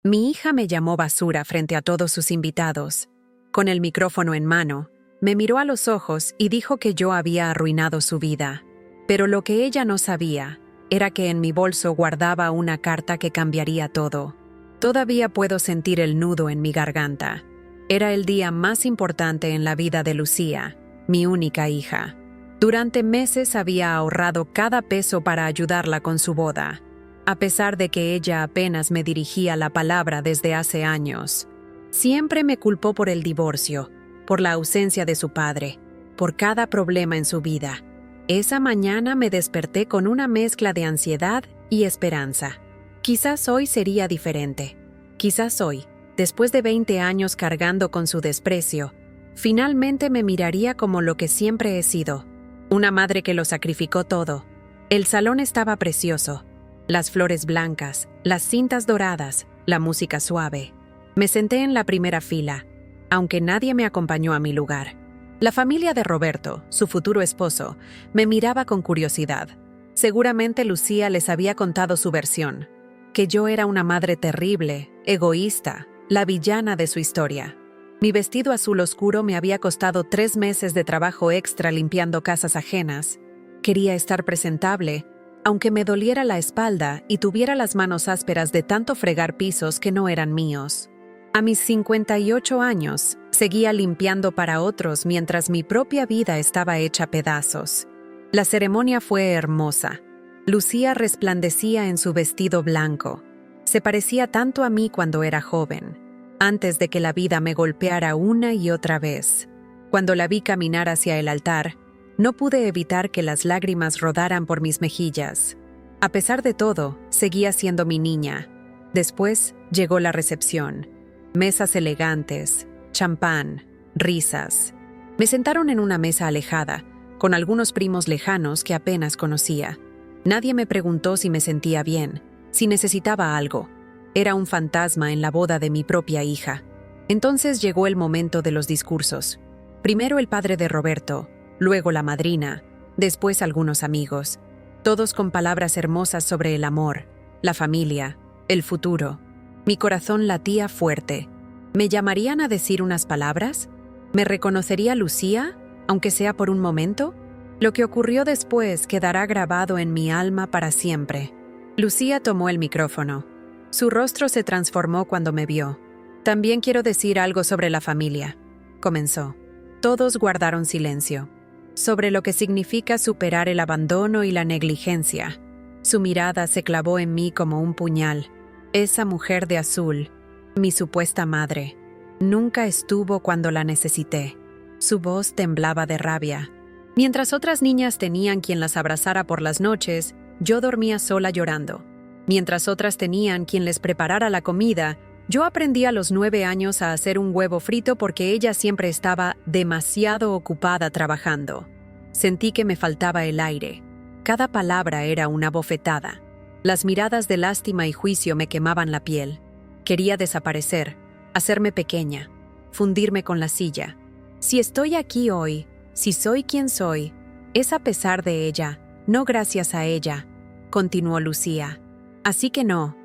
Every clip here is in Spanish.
Mi hija me llamó basura frente a todos sus invitados. Con el micrófono en mano, me miró a los ojos y dijo que yo había arruinado su vida. Pero lo que ella no sabía era que en mi bolso guardaba una carta que cambiaría todo. Todavía puedo sentir el nudo en mi garganta. Era el día más importante en la vida de Lucía, mi única hija. Durante meses había ahorrado cada peso para ayudarla con su boda, a pesar de que ella apenas me dirigía la palabra desde hace años. Siempre me culpó por el divorcio, por la ausencia de su padre, por cada problema en su vida. Esa mañana me desperté con una mezcla de ansiedad y esperanza. Quizás hoy sería diferente. Quizás hoy, después de 20 años cargando con su desprecio, finalmente me miraría como lo que siempre he sido, una madre que lo sacrificó todo. El salón estaba precioso. Las flores blancas, las cintas doradas, la música suave. Me senté en la primera fila, aunque nadie me acompañó a mi lugar. La familia de Roberto, su futuro esposo, me miraba con curiosidad. Seguramente Lucía les había contado su versión, que yo era una madre terrible, egoísta, la villana de su historia. Mi vestido azul oscuro me había costado 3 meses de trabajo extra limpiando casas ajenas. Quería estar presentable, aunque me doliera la espalda y tuviera las manos ásperas de tanto fregar pisos que no eran míos. A mis 58 años, seguía limpiando para otros mientras mi propia vida estaba hecha pedazos. La ceremonia fue hermosa. Lucía resplandecía en su vestido blanco. Se parecía tanto a mí cuando era joven, antes de que la vida me golpeara una y otra vez. Cuando la vi caminar hacia el altar, no pude evitar que las lágrimas rodaran por mis mejillas. A pesar de todo, seguía siendo mi niña. Después llegó la recepción. Mesas elegantes, champán, risas. Me sentaron en una mesa alejada, con algunos primos lejanos que apenas conocía. Nadie me preguntó si me sentía bien, si necesitaba algo. Era un fantasma en la boda de mi propia hija. Entonces llegó el momento de los discursos. Primero el padre de Roberto, luego la madrina, después algunos amigos, todos con palabras hermosas sobre el amor, la familia, el futuro. Mi corazón latía fuerte. ¿Me llamarían a decir unas palabras? ¿Me reconocería Lucía, aunque sea por un momento? Lo que ocurrió después quedará grabado en mi alma para siempre. Lucía tomó el micrófono. Su rostro se transformó cuando me vio. También quiero decir algo sobre la familia, comenzó. Todos guardaron silencio. Sobre lo que significa superar el abandono y la negligencia. Su mirada se clavó en mí como un puñal. Esa mujer de azul, mi supuesta madre, nunca estuvo cuando la necesité. Su voz temblaba de rabia. Mientras otras niñas tenían quien las abrazara por las noches, yo dormía sola llorando. Mientras otras tenían quien les preparara la comida, yo aprendí a los 9 años a hacer un huevo frito porque ella siempre estaba demasiado ocupada trabajando. Sentí que me faltaba el aire. Cada palabra era una bofetada. Las miradas de lástima y juicio me quemaban la piel. Quería desaparecer, hacerme pequeña, fundirme con la silla. Si estoy aquí hoy, si soy quien soy, es a pesar de ella, no gracias a ella, continuó Lucía. Así que no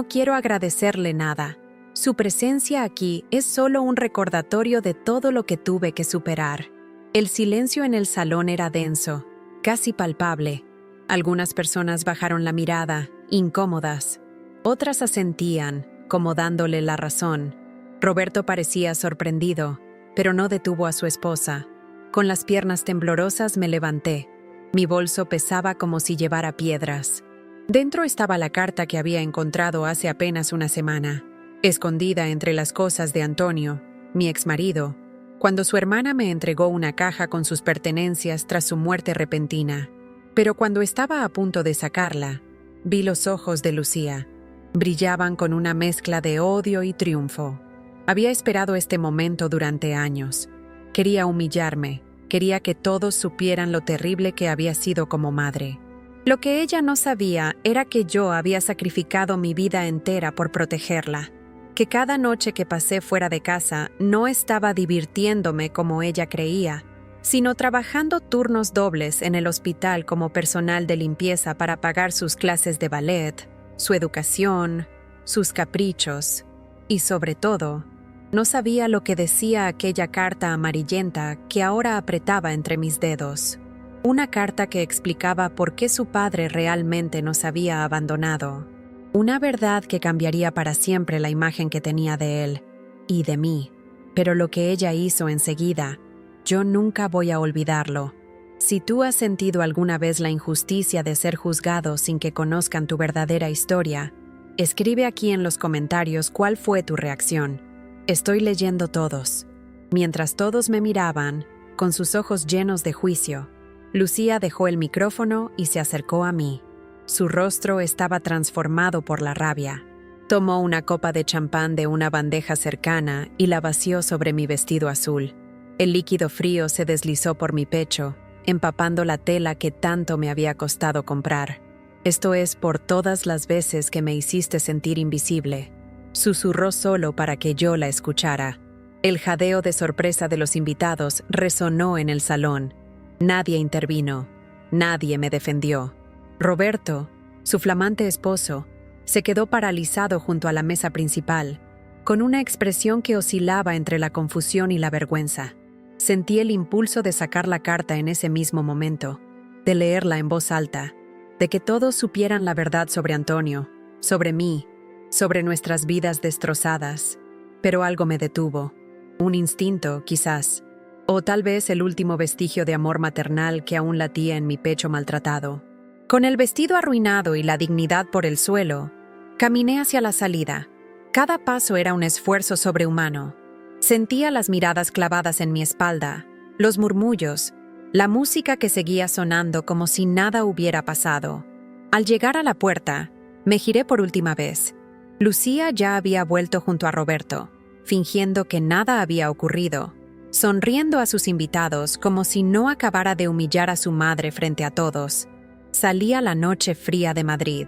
quiero agradecerle nada. Su presencia aquí es solo un recordatorio de todo lo que tuve que superar. El silencio en el salón era denso, casi palpable. Algunas personas bajaron la mirada, incómodas. Otras asentían, como dándole la razón. Roberto parecía sorprendido, pero no detuvo a su esposa. Con las piernas temblorosas me levanté. Mi bolso pesaba como si llevara piedras. Dentro estaba la carta que había encontrado hace apenas una semana, escondida entre las cosas de Antonio, mi exmarido, cuando su hermana me entregó una caja con sus pertenencias tras su muerte repentina. Pero cuando estaba a punto de sacarla, vi los ojos de Lucía. Brillaban con una mezcla de odio y triunfo. Había esperado este momento durante años. Quería humillarme, quería que todos supieran lo terrible que había sido como madre. Lo que ella no sabía era que yo había sacrificado mi vida entera por protegerla, que cada noche que pasé fuera de casa no estaba divirtiéndome como ella creía, sino trabajando turnos dobles en el hospital como personal de limpieza para pagar sus clases de ballet, su educación, sus caprichos y, sobre todo, no sabía lo que decía aquella carta amarillenta que ahora apretaba entre mis dedos. Una carta que explicaba por qué su padre realmente nos había abandonado. Una verdad que cambiaría para siempre la imagen que tenía de él y de mí. Pero lo que ella hizo enseguida, yo nunca voy a olvidarlo. Si tú has sentido alguna vez la injusticia de ser juzgado sin que conozcan tu verdadera historia, escribe aquí en los comentarios cuál fue tu reacción. Estoy leyendo todos. Mientras todos me miraban, con sus ojos llenos de juicio, Lucía dejó el micrófono y se acercó a mí. Su rostro estaba transformado por la rabia. Tomó una copa de champán de una bandeja cercana y la vació sobre mi vestido azul. El líquido frío se deslizó por mi pecho, empapando la tela que tanto me había costado comprar. Esto es por todas las veces que me hiciste sentir invisible. Susurró solo para que yo la escuchara. El jadeo de sorpresa de los invitados resonó en el salón. Nadie intervino. Nadie me defendió. Roberto, su flamante esposo, se quedó paralizado junto a la mesa principal, con una expresión que oscilaba entre la confusión y la vergüenza. Sentí el impulso de sacar la carta en ese mismo momento, de leerla en voz alta, de que todos supieran la verdad sobre Antonio, sobre mí, sobre nuestras vidas destrozadas. Pero algo me detuvo. Un instinto, quizás, o tal vez el último vestigio de amor maternal que aún latía en mi pecho maltratado. Con el vestido arruinado y la dignidad por el suelo, caminé hacia la salida. Cada paso era un esfuerzo sobrehumano. Sentía las miradas clavadas en mi espalda, los murmullos, la música que seguía sonando como si nada hubiera pasado. Al llegar a la puerta, me giré por última vez. Lucía ya había vuelto junto a Roberto, fingiendo que nada había ocurrido, sonriendo a sus invitados como si no acabara de humillar a su madre frente a todos. Salía la noche fría de Madrid.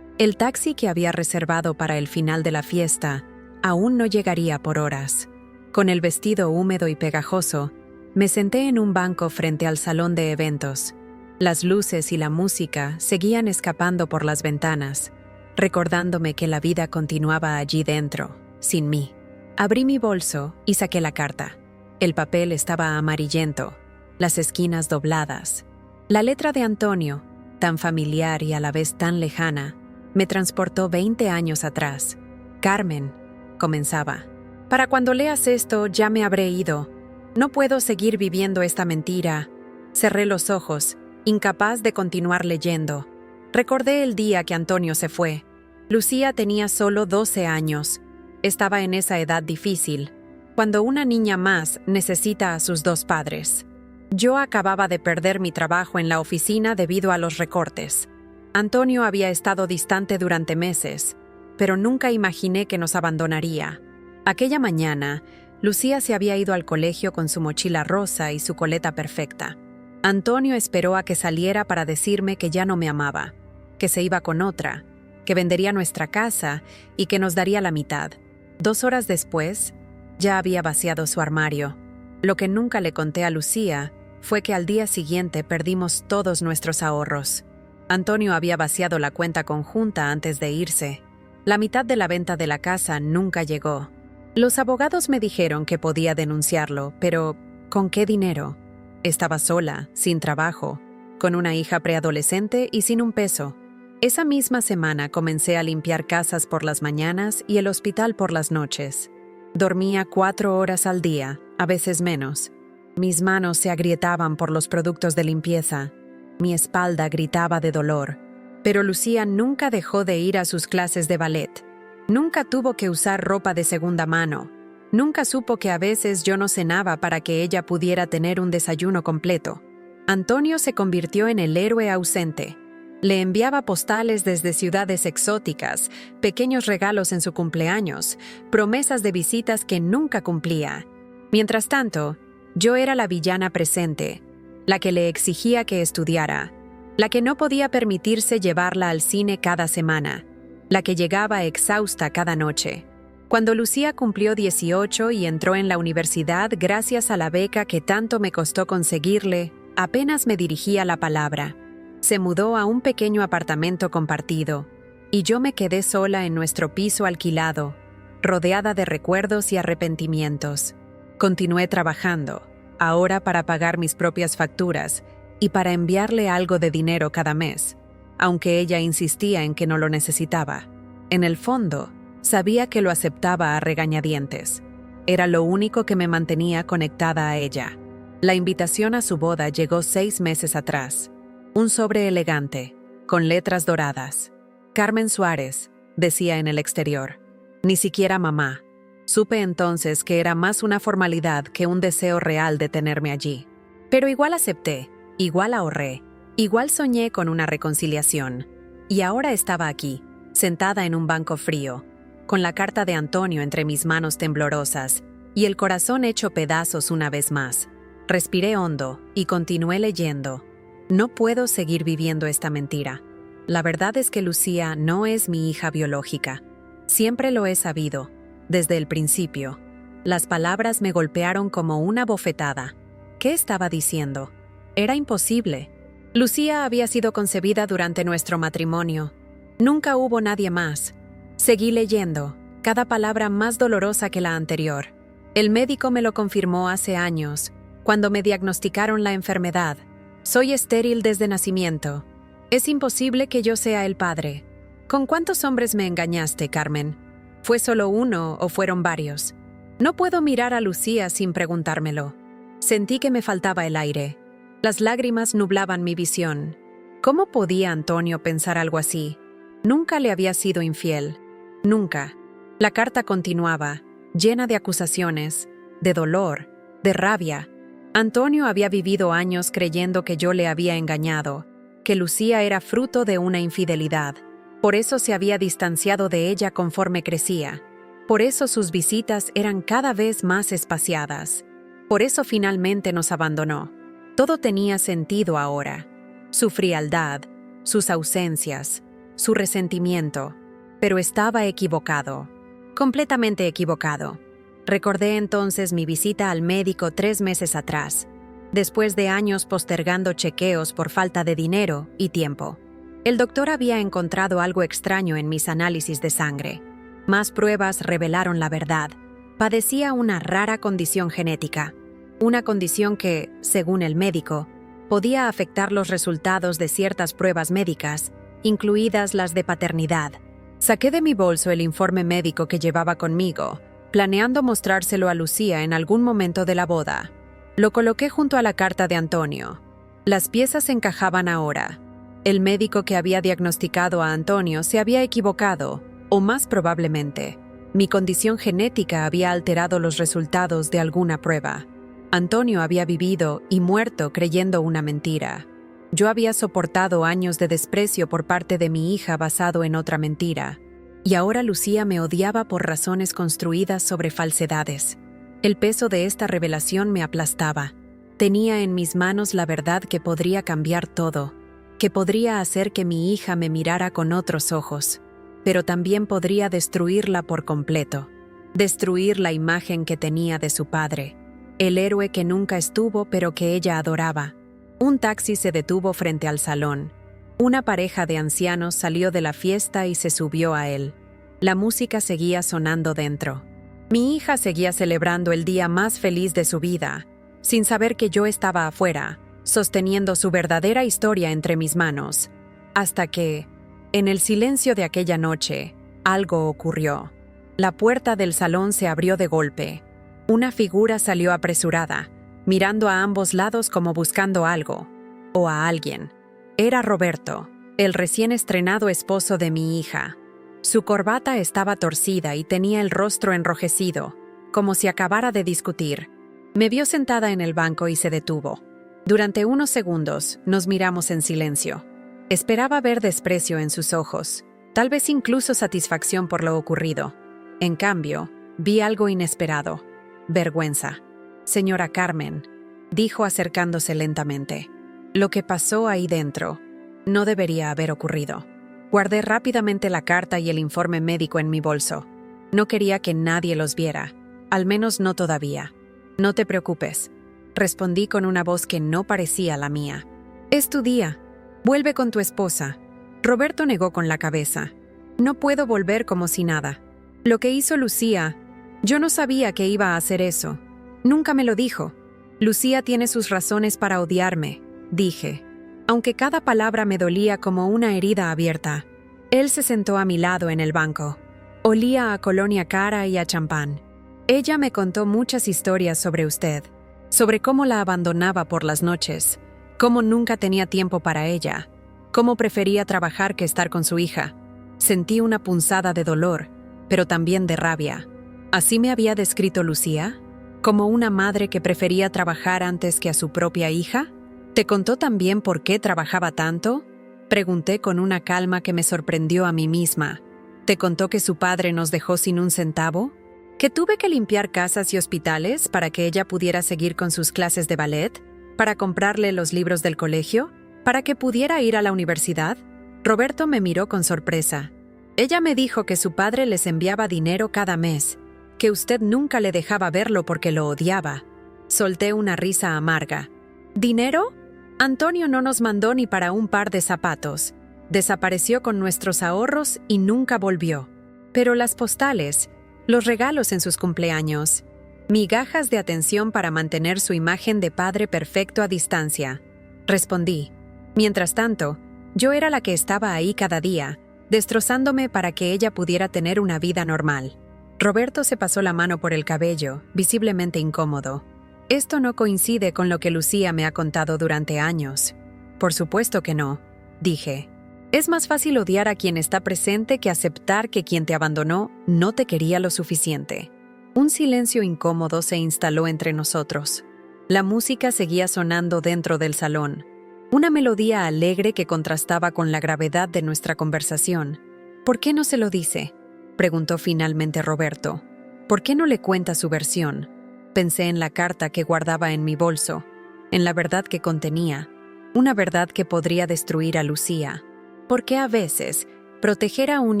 El taxi que había reservado para el final de la fiesta aún no llegaría por horas. Con el vestido húmedo y pegajoso, me senté en un banco frente al salón de eventos. Las luces y la música seguían escapando por las ventanas, recordándome que la vida continuaba allí dentro, sin mí. Abrí mi bolso y saqué la carta. El papel estaba amarillento, las esquinas dobladas. La letra de Antonio, tan familiar y a la vez tan lejana, me transportó 20 años atrás. Carmen, comenzaba. Para cuando leas esto ya me habré ido. No puedo seguir viviendo esta mentira. Cerré los ojos, incapaz de continuar leyendo. Recordé el día que Antonio se fue. Lucía tenía solo 12 años. Estaba en esa edad difícil, cuando una niña más necesita a sus dos padres. Yo acababa de perder mi trabajo en la oficina debido a los recortes. Antonio había estado distante durante meses, pero nunca imaginé que nos abandonaría. Aquella mañana, Lucía se había ido al colegio con su mochila rosa y su coleta perfecta. Antonio esperó a que saliera para decirme que ya no me amaba, que se iba con otra, que vendería nuestra casa y que nos daría la mitad. 2 horas después, ya había vaciado su armario. Lo que nunca le conté a Lucía fue que al día siguiente perdimos todos nuestros ahorros. Antonio había vaciado la cuenta conjunta antes de irse. La mitad de la venta de la casa nunca llegó. Los abogados me dijeron que podía denunciarlo, pero ¿con qué dinero? Estaba sola, sin trabajo, con una hija preadolescente y sin un peso. Esa misma semana comencé a limpiar casas por las mañanas y el hospital por las noches. Dormía 4 horas al día, a veces menos. Mis manos se agrietaban por los productos de limpieza. Mi espalda gritaba de dolor. Pero Lucía nunca dejó de ir a sus clases de ballet. Nunca tuvo que usar ropa de segunda mano. Nunca supo que a veces yo no cenaba para que ella pudiera tener un desayuno completo. Antonio se convirtió en el héroe ausente. Le enviaba postales desde ciudades exóticas, pequeños regalos en su cumpleaños, promesas de visitas que nunca cumplía. Mientras tanto, yo era la villana presente, la que le exigía que estudiara, la que no podía permitirse llevarla al cine cada semana, la que llegaba exhausta cada noche. Cuando Lucía cumplió 18 y entró en la universidad gracias a la beca que tanto me costó conseguirle, apenas me dirigía la palabra. Se mudó a un pequeño apartamento compartido. y yo me quedé sola en nuestro piso alquilado, rodeada de recuerdos y arrepentimientos. Continué trabajando, ahora para pagar mis propias facturas y para enviarle algo de dinero cada mes, aunque ella insistía en que no lo necesitaba. En el fondo, sabía que lo aceptaba a regañadientes. Era lo único que me mantenía conectada a ella. La invitación a su boda llegó 6 meses atrás. Un sobre elegante, con letras doradas. Carmen Suárez, decía en el exterior. Ni siquiera mamá. Supe entonces que era más una formalidad que un deseo real de tenerme allí. Pero igual acepté, igual ahorré, igual soñé con una reconciliación. Y ahora estaba aquí, sentada en un banco frío, con la carta de Antonio entre mis manos temblorosas y el corazón hecho pedazos una vez más. Respiré hondo y continué leyendo. No puedo seguir viviendo esta mentira. La verdad es que Lucía no es mi hija biológica. Siempre lo he sabido, desde el principio. Las palabras me golpearon como una bofetada. ¿Qué estaba diciendo? Era imposible. Lucía había sido concebida durante nuestro matrimonio. Nunca hubo nadie más. Seguí leyendo, cada palabra más dolorosa que la anterior. El médico me lo confirmó hace años, cuando me diagnosticaron la enfermedad. Soy estéril desde nacimiento. Es imposible que yo sea el padre. ¿Con cuántos hombres me engañaste, Carmen? ¿Fue solo uno o fueron varios? No puedo mirar a Lucía sin preguntármelo. Sentí que me faltaba el aire. Las lágrimas nublaban mi visión. ¿Cómo podía Antonio pensar algo así? Nunca le había sido infiel. Nunca. La carta continuaba, llena de acusaciones, de dolor, de rabia. Antonio había vivido años creyendo que yo le había engañado, que Lucía era fruto de una infidelidad. Por eso se había distanciado de ella conforme crecía. Por eso sus visitas eran cada vez más espaciadas. Por eso finalmente nos abandonó. Todo tenía sentido ahora. Su frialdad, sus ausencias, su resentimiento. Pero estaba equivocado. Completamente equivocado. Recordé entonces mi visita al médico 3 meses atrás, después de años postergando chequeos por falta de dinero y tiempo. El doctor había encontrado algo extraño en mis análisis de sangre. Más pruebas revelaron la verdad. Padecía una rara condición genética, una condición que, según el médico, podía afectar los resultados de ciertas pruebas médicas, incluidas las de paternidad. Saqué de mi bolso el informe médico que llevaba conmigo, planeando mostrárselo a Lucía en algún momento de la boda. Lo coloqué junto a la carta de Antonio. Las piezas encajaban ahora. El médico que había diagnosticado a Antonio se había equivocado, o más probablemente, mi condición genética había alterado los resultados de alguna prueba. Antonio había vivido y muerto creyendo una mentira. Yo había soportado años de desprecio por parte de mi hija basado en otra mentira. Y ahora Lucía me odiaba por razones construidas sobre falsedades. El peso de esta revelación me aplastaba. Tenía en mis manos la verdad que podría cambiar todo, que podría hacer que mi hija me mirara con otros ojos, pero también podría destruirla por completo, destruir la imagen que tenía de su padre, el héroe que nunca estuvo pero que ella adoraba. Un taxi se detuvo frente al salón. Una pareja de ancianos salió de la fiesta y se subió a él. La música seguía sonando dentro. Mi hija seguía celebrando el día más feliz de su vida, sin saber que yo estaba afuera, sosteniendo su verdadera historia entre mis manos, hasta que, en el silencio de aquella noche, algo ocurrió. La puerta del salón se abrió de golpe. Una figura salió apresurada, mirando a ambos lados como buscando algo, o a alguien. Era Roberto, el recién estrenado esposo de mi hija. Su corbata estaba torcida y tenía el rostro enrojecido, como si acabara de discutir. Me vio sentada en el banco y se detuvo. Durante unos segundos nos miramos en silencio. Esperaba ver desprecio en sus ojos, tal vez incluso satisfacción por lo ocurrido. En cambio, vi algo inesperado. Vergüenza. Señora Carmen, dijo acercándose lentamente. Lo que pasó ahí dentro no debería haber ocurrido. Guardé rápidamente la carta y el informe médico en mi bolso. No quería que nadie los viera, al menos no todavía. No te preocupes, respondí con una voz que no parecía la mía. Es tu día. Vuelve con tu esposa. Roberto negó con la cabeza. No puedo volver como si nada. Lo que hizo Lucía, yo no sabía que iba a hacer eso. Nunca me lo dijo. Lucía tiene sus razones para odiarme, dije, aunque cada palabra me dolía como una herida abierta. Él se sentó a mi lado en el banco. Olía a colonia cara y a champán. Ella me contó muchas historias sobre usted, sobre cómo la abandonaba por las noches, cómo nunca tenía tiempo para ella, cómo prefería trabajar que estar con su hija. Sentí una punzada de dolor, pero también de rabia. ¿Así me había descrito Lucía? ¿Como una madre que prefería trabajar antes que a su propia hija? ¿Te contó también por qué trabajaba tanto? Pregunté con una calma que me sorprendió a mí misma. ¿Te contó que su padre nos dejó sin un centavo? ¿Que tuve que limpiar casas y hospitales para que ella pudiera seguir con sus clases de ballet? ¿Para comprarle los libros del colegio? ¿Para que pudiera ir a la universidad? Roberto me miró con sorpresa. Ella me dijo que su padre les enviaba dinero cada mes, que usted nunca le dejaba verlo porque lo odiaba. Solté una risa amarga. ¿Dinero? Antonio no nos mandó ni para un par de zapatos. Desapareció con nuestros ahorros y nunca volvió. Pero las postales, los regalos en sus cumpleaños, migajas de atención para mantener su imagen de padre perfecto a distancia. Respondí. Mientras tanto, yo era la que estaba ahí cada día, destrozándome para que ella pudiera tener una vida normal. Roberto se pasó la mano por el cabello, visiblemente incómodo. Esto no coincide con lo que Lucía me ha contado durante años. Por supuesto que no, dije. Es más fácil odiar a quien está presente que aceptar que quien te abandonó no te quería lo suficiente. Un silencio incómodo se instaló entre nosotros. La música seguía sonando dentro del salón. Una melodía alegre que contrastaba con la gravedad de nuestra conversación. ¿Por qué no se lo dice?, preguntó finalmente Roberto. ¿Por qué no le cuenta su versión? Pensé en la carta que guardaba en mi bolso, en la verdad que contenía, una verdad que podría destruir a Lucía. Porque a veces, proteger a un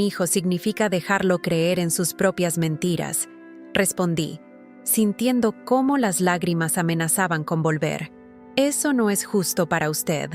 hijo significa dejarlo creer en sus propias mentiras, respondí, sintiendo cómo las lágrimas amenazaban con volver. Eso no es justo para usted.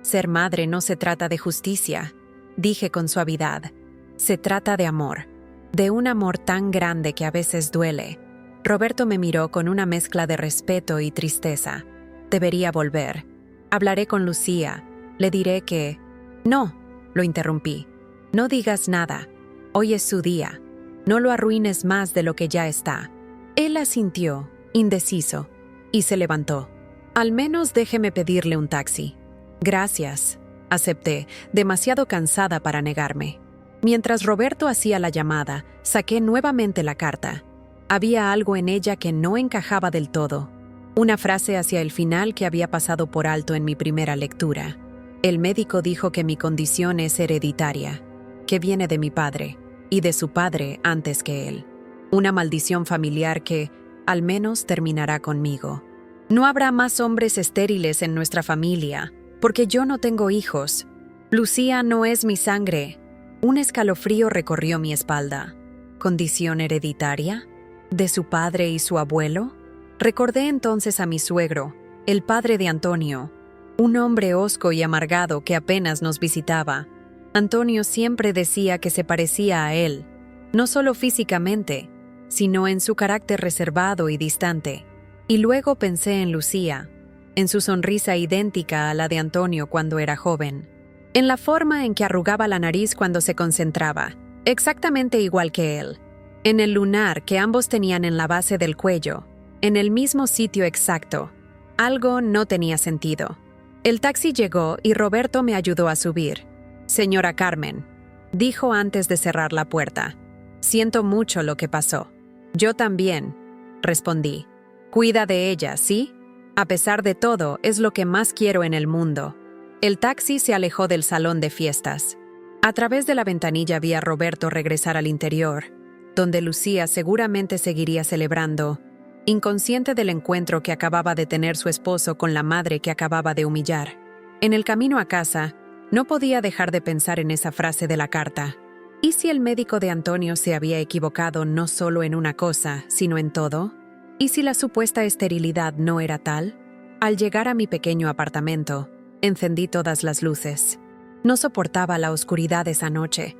Ser madre no se trata de justicia, dije con suavidad. Se trata de amor, de un amor tan grande que a veces duele. Roberto me miró con una mezcla de respeto y tristeza. Debería volver. Hablaré con Lucía. Le diré que... No, lo interrumpí. No digas nada. Hoy es su día. No lo arruines más de lo que ya está. Él asintió, indeciso, y se levantó. Al menos déjeme pedirle un taxi. Gracias, acepté, demasiado cansada para negarme. Mientras Roberto hacía la llamada, saqué nuevamente la carta. Había algo en ella que no encajaba del todo. Una frase hacia el final que había pasado por alto en mi primera lectura. El médico dijo que mi condición es hereditaria, que viene de mi padre, y de su padre antes que él. Una maldición familiar que, al menos, terminará conmigo. No habrá más hombres estériles en nuestra familia, porque yo no tengo hijos. Lucía no es mi sangre. Un escalofrío recorrió mi espalda. ¿Condición hereditaria? ¿De su padre y su abuelo? Recordé entonces a mi suegro, el padre de Antonio, un hombre hosco y amargado que apenas nos visitaba. Antonio siempre decía que se parecía a él, no solo físicamente, sino en su carácter reservado y distante. Y luego pensé en Lucía, en su sonrisa idéntica a la de Antonio cuando era joven, en la forma en que arrugaba la nariz cuando se concentraba, exactamente igual que él, en el lunar que ambos tenían en la base del cuello, en el mismo sitio exacto. Algo no tenía sentido. El taxi llegó y Roberto me ayudó a subir. «Señora Carmen», dijo antes de cerrar la puerta, «siento mucho lo que pasó». «Yo también», respondí. «Cuida de ella, ¿sí? A pesar de todo, es lo que más quiero en el mundo». El taxi se alejó del salón de fiestas. A través de la ventanilla vi a Roberto regresar al interior, donde Lucía seguramente seguiría celebrando, inconsciente del encuentro que acababa de tener su esposo con la madre que acababa de humillar. En el camino a casa, no podía dejar de pensar en esa frase de la carta. ¿Y si el médico de Antonio se había equivocado no solo en una cosa, sino en todo? ¿Y si la supuesta esterilidad no era tal? Al llegar a mi pequeño apartamento, encendí todas las luces. No soportaba la oscuridad esa noche.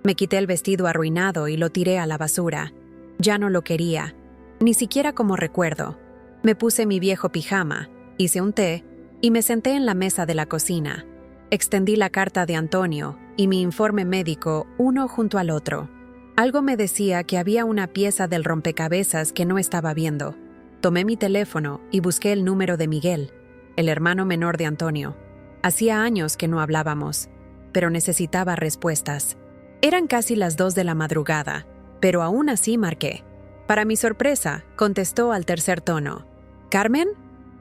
Me quité el vestido arruinado y lo tiré a la basura. Ya no lo quería, ni siquiera como recuerdo. Me puse mi viejo pijama, hice un té y me senté en la mesa de la cocina. Extendí la carta de Antonio y mi informe médico uno junto al otro. Algo me decía que había una pieza del rompecabezas que no estaba viendo. Tomé mi teléfono y busqué el número de Miguel, el hermano menor de Antonio. Hacía años que no hablábamos, pero necesitaba respuestas. Eran casi las 2 de la madrugada, pero aún así marqué. Para mi sorpresa, contestó al tercer tono. «¿Carmen?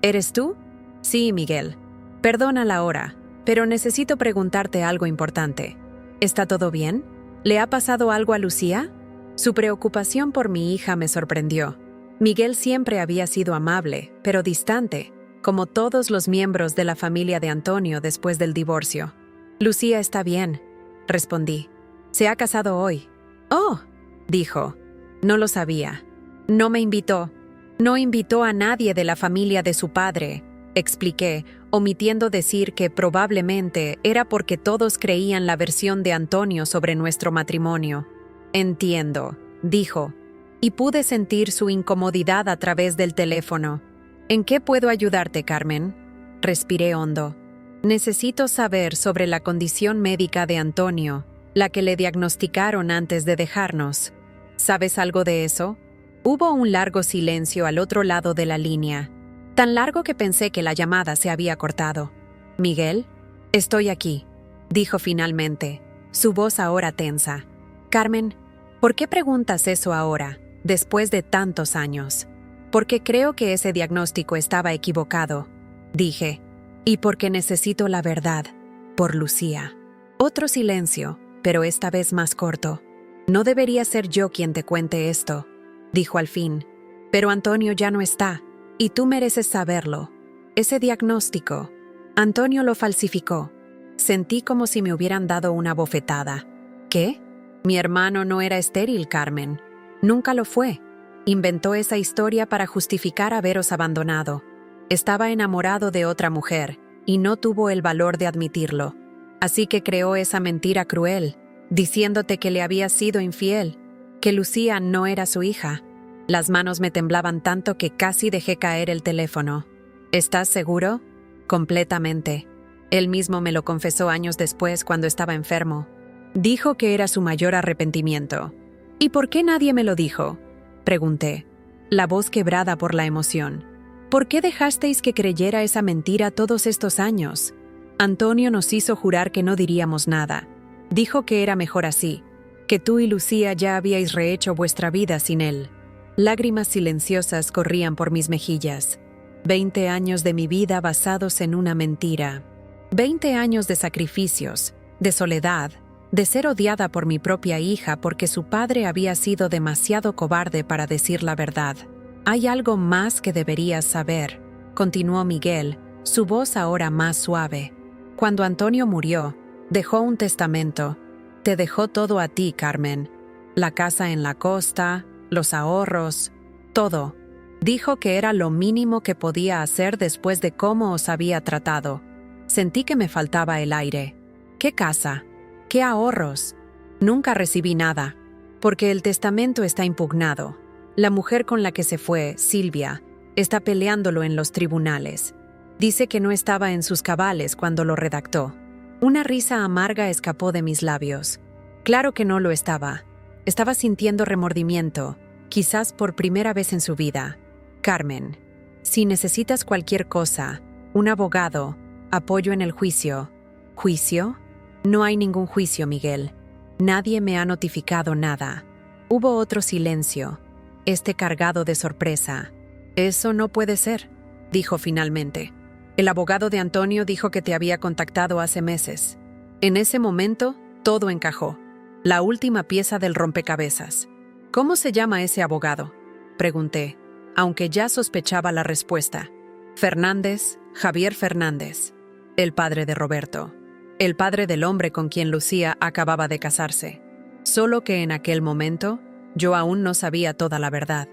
¿Eres tú?» «Sí, Miguel. Perdona la hora, pero necesito preguntarte algo importante. ¿Está todo bien? ¿Le ha pasado algo a Lucía?» Su preocupación por mi hija me sorprendió. Miguel siempre había sido amable, pero distante, como todos los miembros de la familia de Antonio después del divorcio. «Lucía está bien», respondí. «Se ha casado hoy». «Oh», dijo. «No lo sabía. No me invitó. No invitó a nadie de la familia de su padre», expliqué, omitiendo decir que probablemente era porque todos creían la versión de Antonio sobre nuestro matrimonio. «Entiendo», dijo, y pude sentir su incomodidad a través del teléfono. «¿En qué puedo ayudarte, Carmen?» Respiré hondo. «Necesito saber sobre la condición médica de Antonio, la que le diagnosticaron antes de dejarnos. ¿Sabes algo de eso?» Hubo un largo silencio al otro lado de la línea, tan largo que pensé que la llamada se había cortado. «Miguel, estoy aquí», dijo finalmente, su voz ahora tensa. «Carmen, ¿por qué preguntas eso ahora, después de tantos años?» «Porque creo que ese diagnóstico estaba equivocado», dije, «y porque necesito la verdad, por Lucía». Otro silencio, pero esta vez más corto. «No debería ser yo quien te cuente esto», dijo al fin, «pero Antonio ya no está, y tú mereces saberlo. Ese diagnóstico, Antonio lo falsificó». Sentí como si me hubieran dado una bofetada. «¿Qué? Mi hermano no era estéril, Carmen. Nunca lo fue. Inventó esa historia para justificar haberos abandonado. Estaba enamorado de otra mujer, y no tuvo el valor de admitirlo. Así que creó esa mentira cruel, diciéndote que le había sido infiel, que Lucía no era su hija». Las manos me temblaban tanto que casi dejé caer el teléfono. «¿Estás seguro?» «Completamente. Él mismo me lo confesó años después cuando estaba enfermo. Dijo que era su mayor arrepentimiento». «¿Y por qué nadie me lo dijo?», pregunté, la voz quebrada por la emoción. «¿Por qué dejasteis que creyera esa mentira todos estos años? Antonio nos hizo jurar que no diríamos nada. Dijo que era mejor así, que tú y Lucía ya habíais rehecho vuestra vida sin él». Lágrimas silenciosas corrían por mis mejillas. 20 años de mi vida basados en una mentira. 20 años de sacrificios, de soledad, de ser odiada por mi propia hija porque su padre había sido demasiado cobarde para decir la verdad. «Hay algo más que deberías saber», continuó Miguel, su voz ahora más suave. «Cuando Antonio murió, dejó un testamento. Te dejó todo a ti, Carmen. La casa en la costa, los ahorros, todo. Dijo que era lo mínimo que podía hacer después de cómo os había tratado. Sentí que me faltaba el aire. ¿Qué casa? ¿Qué ahorros? Nunca recibí nada, porque el testamento está impugnado. La mujer con la que se fue, Silvia, está peleándolo en los tribunales. Dice que no estaba en sus cabales cuando lo redactó». Una risa amarga escapó de mis labios. Claro que no lo estaba. Estaba sintiendo remordimiento, quizás por primera vez en su vida. «Carmen, si necesitas cualquier cosa, un abogado, apoyo en el juicio». «¿Juicio?» «No hay ningún juicio, Miguel. Nadie me ha notificado nada». Hubo otro silencio, este cargado de sorpresa. «Eso no puede ser», dijo finalmente. «El abogado de Antonio dijo que te había contactado hace meses». En ese momento, todo encajó. La última pieza del rompecabezas. «¿Cómo se llama ese abogado?», pregunté, aunque ya sospechaba la respuesta. «Fernández, Javier Fernández, el padre de Roberto, el padre del hombre con quien Lucía acababa de casarse». Solo que en aquel momento, yo aún no sabía toda la verdad.